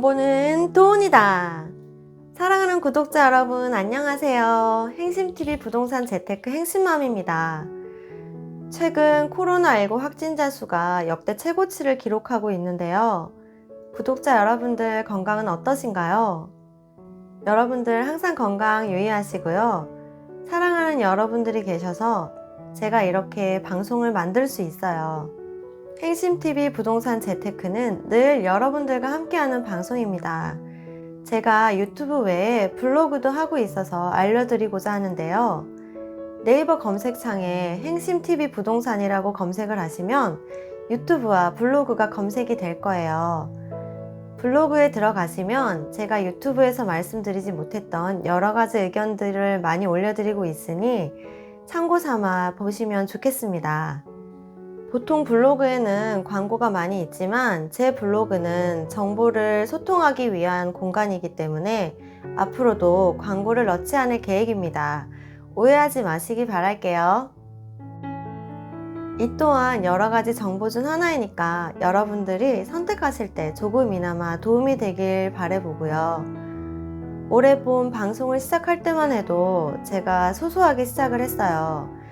정보는 돈이다. 사랑하는 구독자 여러분 안녕하세요. 행심TV 부동산 재테크 행심맘입니다. 최근 코로나19 확진자 수가 역대 최고치를 기록하고 있는데요. 구독자 여러분들 건강은 어떠신가요? 여러분들 항상 건강 유의하시고요. 사랑하는 여러분들이 계셔서 제가 이렇게 방송을 만들 수 있어요. 행심TV 부동산 재테크는 늘 여러분들과 함께하는 방송입니다. 제가 유튜브 외에 블로그도 하고 있어서 알려드리고자 하는데요. 네이버 검색창에 행심TV 부동산이라고 검색을 하시면 유튜브와 블로그가 검색이 될 거예요. 블로그에 들어가시면 제가 유튜브에서 말씀드리지 못했던 여러 가지 의견들을 많이 올려드리고 있으니 참고 삼아 보시면 좋겠습니다. 보통 블로그에는 광고가 많이 있지만 제 블로그는 정보를 소통하기 위한 공간이기 때문에 앞으로도 광고를 넣지 않을 계획입니다. 오해하지 마시기 바랄게요. 이 또한 여러 가지 정보 중 하나이니까 여러분들이 선택하실 때 조금이나마 도움이 되길 바라보고요. 올해 봄 방송을 시작할 때만 해도 제가 소소하게 시작을 했어요.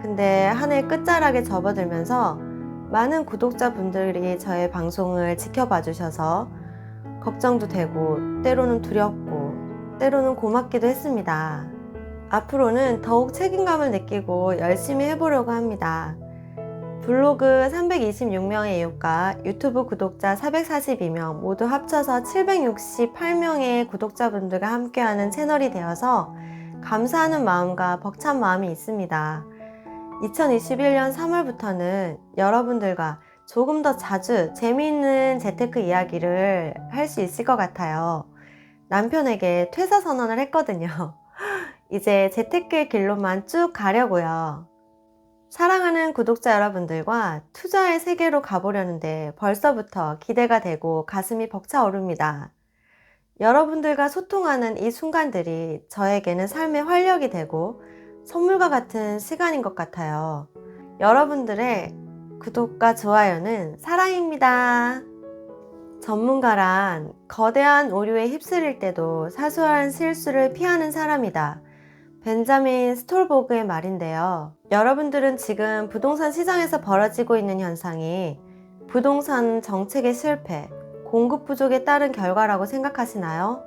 근데 한 해 끝자락에 접어들면서 많은 구독자분들이 저의 방송을 지켜봐 주셔서 걱정도 되고 때로는 두렵고 때로는 고맙기도 했습니다. 앞으로는 더욱 책임감을 느끼고 열심히 해보려고 합니다. 블로그 326명의 이웃과 유튜브 구독자 442명 모두 합쳐서 768명의 구독자분들과 함께하는 채널이 되어서 감사하는 마음과 벅찬 마음이 있습니다. 2021년 3월부터는 여러분들과 조금 더 자주 재미있는 재테크 이야기를 할 수 있을 것 같아요. 남편에게 퇴사 선언을 했거든요. 이제 재테크의 길로만 쭉 가려고요. 사랑하는 구독자 여러분들과 투자의 세계로 가보려는데 벌써부터 기대가 되고 가슴이 벅차오릅니다. 여러분들과 소통하는 이 순간들이 저에게는 삶의 활력이 되고 선물과 같은 시간인 것 같아요. 여러분들의 구독과 좋아요는 사랑입니다. 전문가란 거대한 오류에 휩쓸릴 때도 사소한 실수를 피하는 사람이다. 벤자민 스톨버그의 말인데요. 여러분들은 지금 부동산 시장에서 벌어지고 있는 현상이 부동산 정책의 실패, 공급 부족에 따른 결과라고 생각하시나요?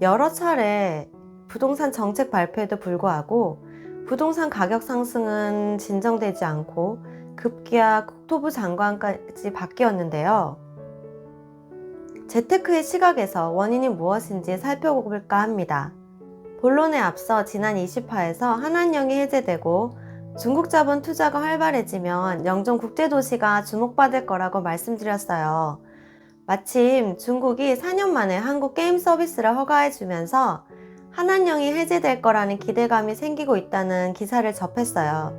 여러 차례 부동산 정책 발표에도 불구하고 부동산 가격 상승은 진정되지 않고 급기야 국토부 장관까지 바뀌었는데요. 재테크의 시각에서 원인이 무엇인지 살펴볼까 합니다. 본론에 앞서 지난 20화에서 한한령이 해제되고 중국 자본 투자가 활발해지면 영종 국제도시가 주목받을 거라고 말씀드렸어요. 마침 중국이 4년 만에 한국 게임 서비스를 허가해주면서 한한령이 해제될 거라는 기대감이 생기고 있다는 기사를 접했어요.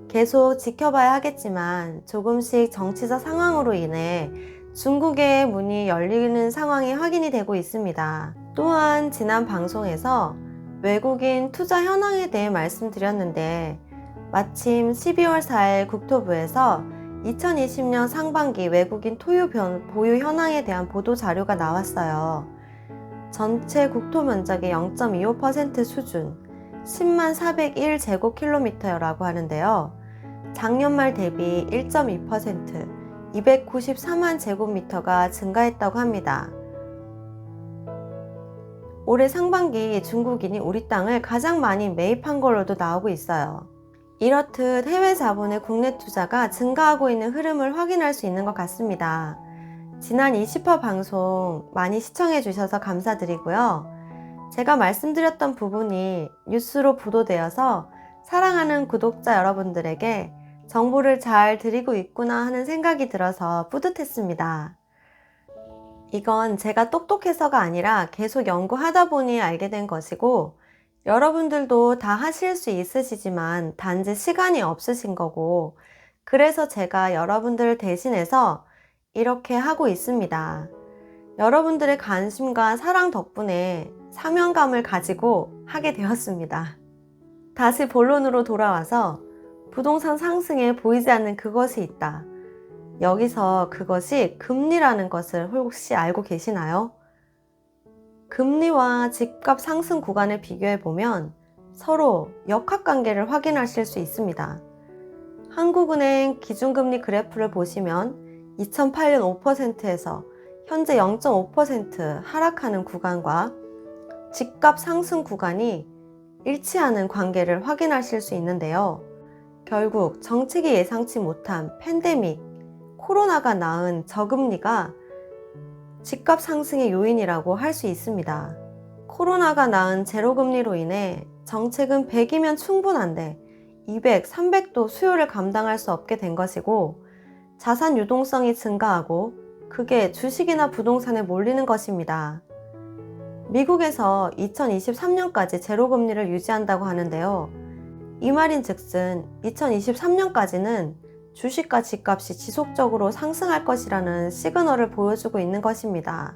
계속 지켜봐야 하겠지만 조금씩 정치적 상황으로 인해 중국의 문이 열리는 상황이 확인이 되고 있습니다. 또한 지난 방송에서 외국인 투자 현황에 대해 말씀드렸는데 마침 12월 4일 국토부에서 2020년 상반기 외국인 토유 보유 현황에 대한 보도 자료가 나왔어요. 전체 국토 면적의 0.25% 수준 10만 401제곱킬로미터라고 하는데요. 작년 말 대비 1.2% 294만 제곱미터가 증가했다고 합니다. 올해 상반기 중국인이 우리 땅을 가장 많이 매입한 걸로도 나오고 있어요. 이렇듯 해외 자본의 국내 투자가 증가하고 있는 흐름을 확인할 수 있는 것 같습니다. 지난 20화 방송 많이 시청해 주셔서 감사드리고요. 제가 말씀드렸던 부분이 뉴스로 보도되어서 사랑하는 구독자 여러분들에게 정보를 잘 드리고 있구나 하는 생각이 들어서 뿌듯했습니다. 이건 제가 똑똑해서가 아니라 계속 연구하다 보니 알게 된 것이고 여러분들도 다 하실 수 있으시지만 단지 시간이 없으신 거고 그래서 제가 여러분들을 대신해서 이렇게 하고 있습니다. 여러분들의 관심과 사랑 덕분에 사명감을 가지고 하게 되었습니다. 다시 본론으로 돌아와서 부동산 상승에 보이지 않는 그것이 있다. 여기서 그것이 금리라는 것을 혹시 알고 계시나요? 금리와 집값 상승 구간을 비교해 보면 서로 역학관계를 확인하실 수 있습니다. 한국은행 기준금리 그래프를 보시면 2008년 5%에서 현재 0.5% 하락하는 구간과 집값 상승 구간이 일치하는 관계를 확인하실 수 있는데요. 결국 정책이 예상치 못한 팬데믹, 코로나가 낳은 저금리가 집값 상승의 요인이라고 할 수 있습니다. 코로나가 낳은 제로금리로 인해 정책은 100이면 충분한데 200, 300도 수요를 감당할 수 없게 된 것이고 자산 유동성이 증가하고 그게 주식이나 부동산에 몰리는 것입니다. 미국에서 2023년까지 제로금리를 유지한다고 하는데요. 이 말인즉슨 2023년까지는 주식과 집값이 지속적으로 상승할 것이라는 시그널을 보여주고 있는 것입니다.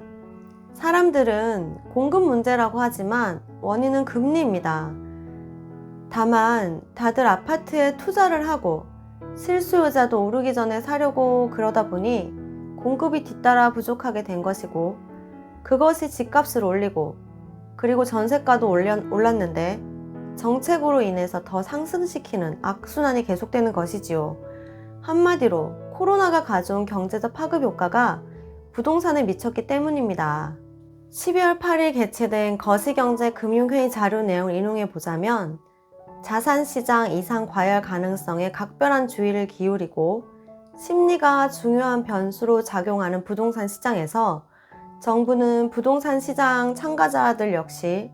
사람들은 공급 문제라고 하지만 원인은 금리입니다. 다만 다들 아파트에 투자를 하고 실수요자도 오르기 전에 사려고 그러다 보니 공급이 뒤따라 부족하게 된 것이고 그것이 집값을 올리고 그리고 전세가도 올랐는데 정책으로 인해서 더 상승시키는 악순환이 계속되는 것이지요. 한마디로 코로나가 가져온 경제적 파급 효과가 부동산에 미쳤기 때문입니다. 12월 8일 개최된 거시경제금융회의 자료 내용을 인용해 보자면 자산시장 이상 과열 가능성에 각별한 주의를 기울이고 심리가 중요한 변수로 작용하는 부동산 시장에서 정부는 부동산 시장 참가자들 역시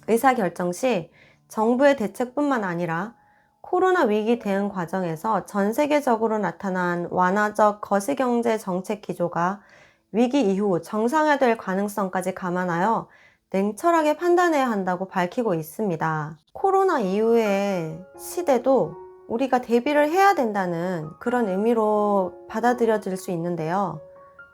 의사결정 시 정부의 대책뿐만 아니라 코로나 위기 대응 과정에서 전 세계적으로 나타난 완화적 거시경제 정책 기조가 위기 이후 정상화될 가능성까지 감안하여 냉철하게 판단해야 한다고 밝히고 있습니다. 코로나 이후의 시대도 우리가 대비를 해야 된다는 그런 의미로 받아들여질 수 있는데요.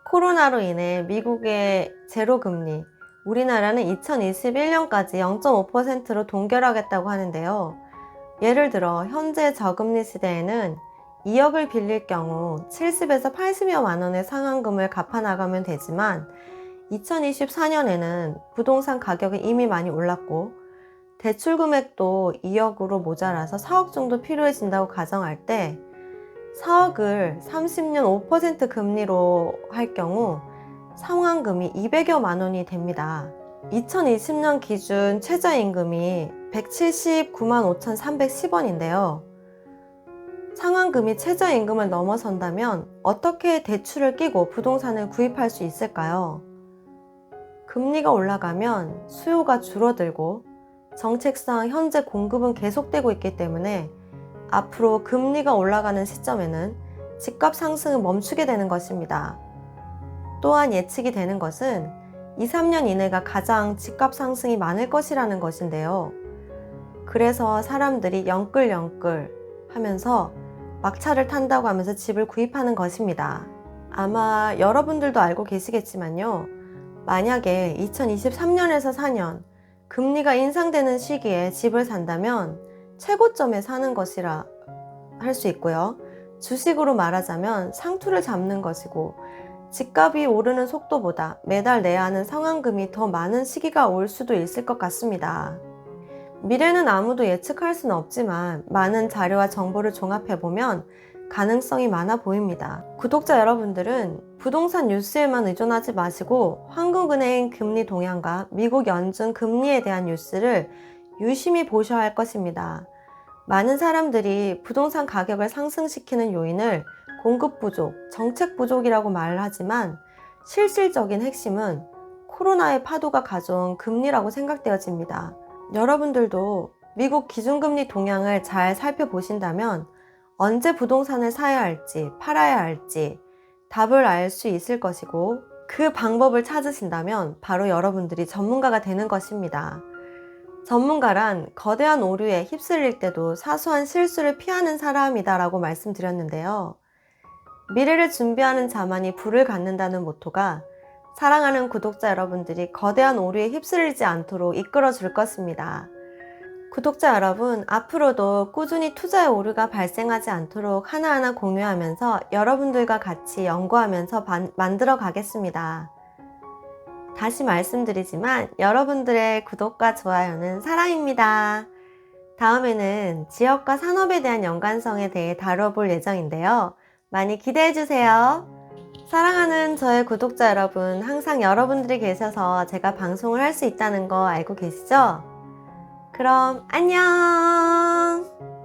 코로나로 인해 미국의 제로금리, 우리나라는 2021년까지 0.5%로 동결하겠다고 하는데요. 예를 들어 현재 저금리 시대에는 2억을 빌릴 경우 70에서 80여만 원의 상환금을 갚아나가면 되지만 2024년에는 부동산 가격이 이미 많이 올랐고 대출 금액도 2억으로 모자라서 4억 정도 필요해진다고 가정할 때 4억을 30년 5% 금리로 할 경우 상환금이 200여만 원이 됩니다. 2020년 기준 최저임금이 179만 5,310원인데요. 상환금이 최저임금을 넘어선다면 어떻게 대출을 끼고 부동산을 구입할 수 있을까요? 금리가 올라가면 수요가 줄어들고 정책상 현재 공급은 계속되고 있기 때문에 앞으로 금리가 올라가는 시점에는 집값 상승은 멈추게 되는 것입니다. 또한 예측이 되는 것은 2, 3년 이내가 가장 집값 상승이 많을 것이라는 것인데요. 그래서 사람들이 영끌영끌 하면서 막차를 탄다고 하면서 집을 구입하는 것입니다. 아마 여러분들도 알고 계시겠지만요. 만약에 2023년에서 4년 금리가 인상되는 시기에 집을 산다면 최고점에 사는 것이라 할 수 있고요. 주식으로 말하자면 상투를 잡는 것이고 집값이 오르는 속도보다 매달 내야 하는 상환금이 더 많은 시기가 올 수도 있을 것 같습니다. 미래는 아무도 예측할 수는 없지만 많은 자료와 정보를 종합해보면 가능성이 많아 보입니다. 구독자 여러분들은 부동산 뉴스에만 의존하지 마시고 한국은행 금리 동향과 미국 연준 금리에 대한 뉴스를 유심히 보셔야 할 것입니다. 많은 사람들이 부동산 가격을 상승시키는 요인을 공급 부족, 정책 부족이라고 말을 하지만 실질적인 핵심은 코로나의 파도가 가져온 금리라고 생각되어집니다. 여러분들도 미국 기준금리 동향을 잘 살펴보신다면 언제 부동산을 사야 할지 팔아야 할지 답을 알 수 있을 것이고 그 방법을 찾으신다면 바로 여러분들이 전문가가 되는 것입니다. 전문가란 거대한 오류에 휩쓸릴 때도 사소한 실수를 피하는 사람이다 라고 말씀드렸는데요. 미래를 준비하는 자만이 부를 갖는다는 모토가 사랑하는 구독자 여러분들이 거대한 오류에 휩쓸리지 않도록 이끌어 줄 것입니다. 구독자 여러분, 앞으로도 꾸준히 투자의 오류가 발생하지 않도록 하나하나 공유하면서 여러분들과 같이 연구하면서 만들어 가겠습니다. 다시 말씀드리지만 여러분들의 구독과 좋아요는 사랑입니다. 다음에는 지역과 산업에 대한 연관성에 대해 다뤄볼 예정인데요. 많이 기대해주세요. 사랑하는 저의 구독자 여러분, 항상 여러분들이 계셔서 제가 방송을 할 수 있다는 거 알고 계시죠? 그럼 안녕!